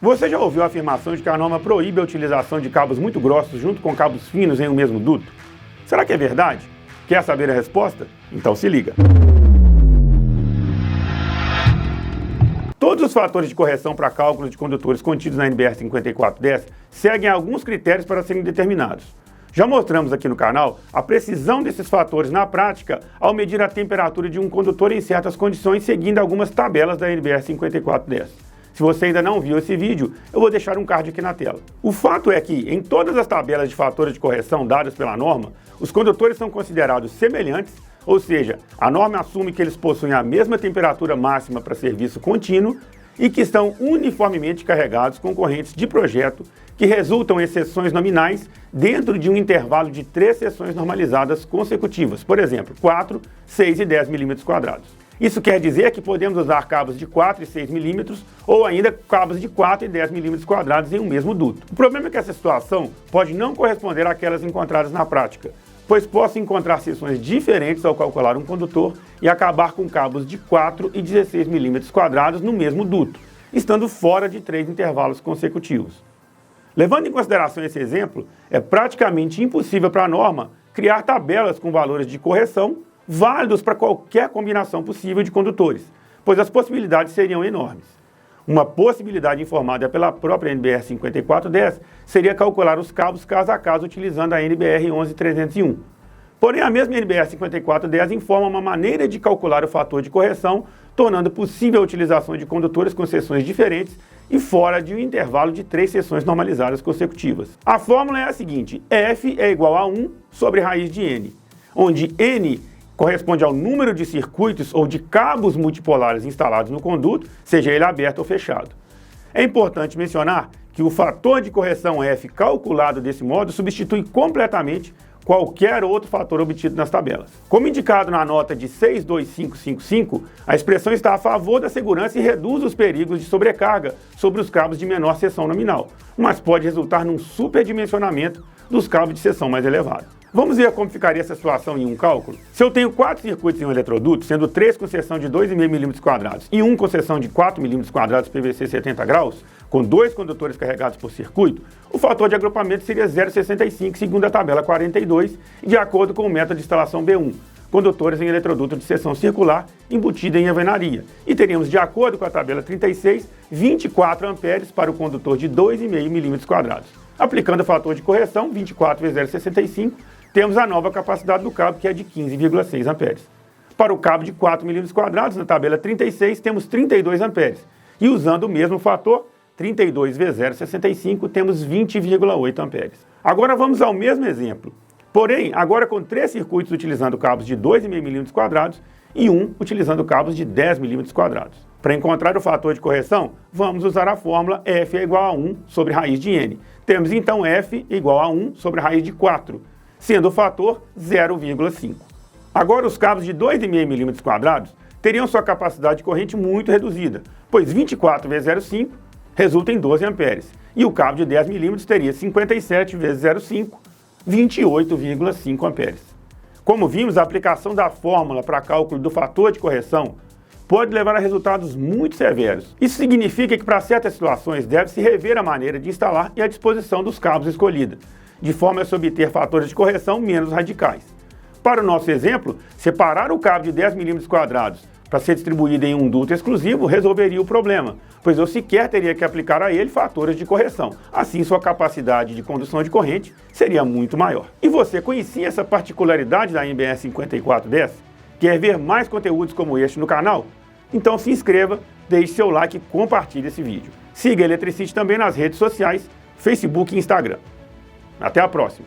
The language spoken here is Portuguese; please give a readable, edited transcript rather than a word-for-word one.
Você já ouviu a afirmação de que a norma proíbe a utilização de cabos muito grossos junto com cabos finos em um mesmo duto? Será que é verdade? Quer saber a resposta? Então se liga! Todos os fatores de correção para cálculos de condutores contidos na NBR 5410 seguem alguns critérios para serem determinados. Já mostramos aqui no canal a precisão desses fatores na prática ao medir a temperatura de um condutor em certas condições seguindo algumas tabelas da NBR 5410. Se você ainda não viu esse vídeo, eu vou deixar um card aqui na tela. O fato é que, em todas as tabelas de fatores de correção dadas pela norma, os condutores são considerados semelhantes, ou seja, a norma assume que eles possuem a mesma temperatura máxima para serviço contínuo e que estão uniformemente carregados com correntes de projeto que resultam em seções nominais dentro de um intervalo de 3 seções normalizadas consecutivas, por exemplo, 4, 6 e 10 mm². Isso quer dizer que podemos usar cabos de 4 e 6 mm ou ainda cabos de 4 e 10 mm² em um mesmo duto. O problema é que essa situação pode não corresponder àquelas encontradas na prática, pois posso encontrar seções diferentes ao calcular um condutor e acabar com cabos de 4 e 16 mm² no mesmo duto, estando fora de 3 intervalos consecutivos. Levando em consideração esse exemplo, é praticamente impossível para a norma criar tabelas com valores de correção válidos para qualquer combinação possível de condutores, pois as possibilidades seriam enormes. Uma possibilidade informada pela própria NBR 5410 seria calcular os cabos caso a caso utilizando a NBR 11301. Porém, a mesma NBR 5410 informa uma maneira de calcular o fator de correção, tornando possível a utilização de condutores com seções diferentes e fora de um intervalo de 3 seções normalizadas consecutivas. A fórmula é a seguinte: F é igual a 1 sobre raiz de N, onde N corresponde ao número de circuitos ou de cabos multipolares instalados no conduto, seja ele aberto ou fechado. É importante mencionar que o fator de correção F calculado desse modo substitui completamente qualquer outro fator obtido nas tabelas. Como indicado na nota de 62555, a expressão está a favor da segurança e reduz os perigos de sobrecarga sobre os cabos de menor seção nominal, mas pode resultar num superdimensionamento dos cabos de seção mais elevada. Vamos ver como ficaria essa situação em um cálculo? Se eu tenho 4 circuitos em um eletroduto, sendo 3 com seção de 2,5 mm² e 1 com seção de 4 mm² PVC 70 graus, com 2 condutores carregados por circuito, o fator de agrupamento seria 0,65 segundo a tabela 42, de acordo com o método de instalação B1, condutores em eletroduto de seção circular embutida em alvenaria, e teríamos, de acordo com a tabela 36, 24 amperes para o condutor de 2,5 mm². Aplicando o fator de correção, 24 vezes 0,65, temos a nova capacidade do cabo, que é de 15,6 amperes. Para o cabo de 4 mm², na tabela 36, temos 32 amperes. E usando o mesmo fator, 32 vezes 0,65, temos 20,8 amperes. Agora vamos ao mesmo exemplo. Porém, agora com 3 circuitos utilizando cabos de 2,5 mm² e 1 utilizando cabos de 10 mm². Para encontrar o fator de correção, vamos usar a fórmula F é igual a 1 sobre raiz de N. Temos então F igual a 1 sobre raiz de 4, sendo o fator 0,5. Agora os cabos de 2,5 mm² teriam sua capacidade de corrente muito reduzida, pois 24 vezes 0,5 resulta em 12 amperes, e o cabo de 10 mm teria 57 vezes 0,5, 28,5 amperes. Como vimos, a aplicação da fórmula para cálculo do fator de correção pode levar a resultados muito severos. Isso significa que para certas situações deve-se rever a maneira de instalar e a disposição dos cabos escolhida, de forma a se obter fatores de correção menos radicais. Para o nosso exemplo, separar o cabo de 10 mm² para ser distribuído em um duto exclusivo resolveria o problema, pois eu sequer teria que aplicar a ele fatores de correção. Assim, sua capacidade de condução de corrente seria muito maior. E você conhecia essa particularidade da NBR 5410? Quer ver mais conteúdos como este no canal? Então se inscreva, deixe seu like e compartilhe esse vídeo. Siga a Eletricity também nas redes sociais, Facebook e Instagram. Até a próxima!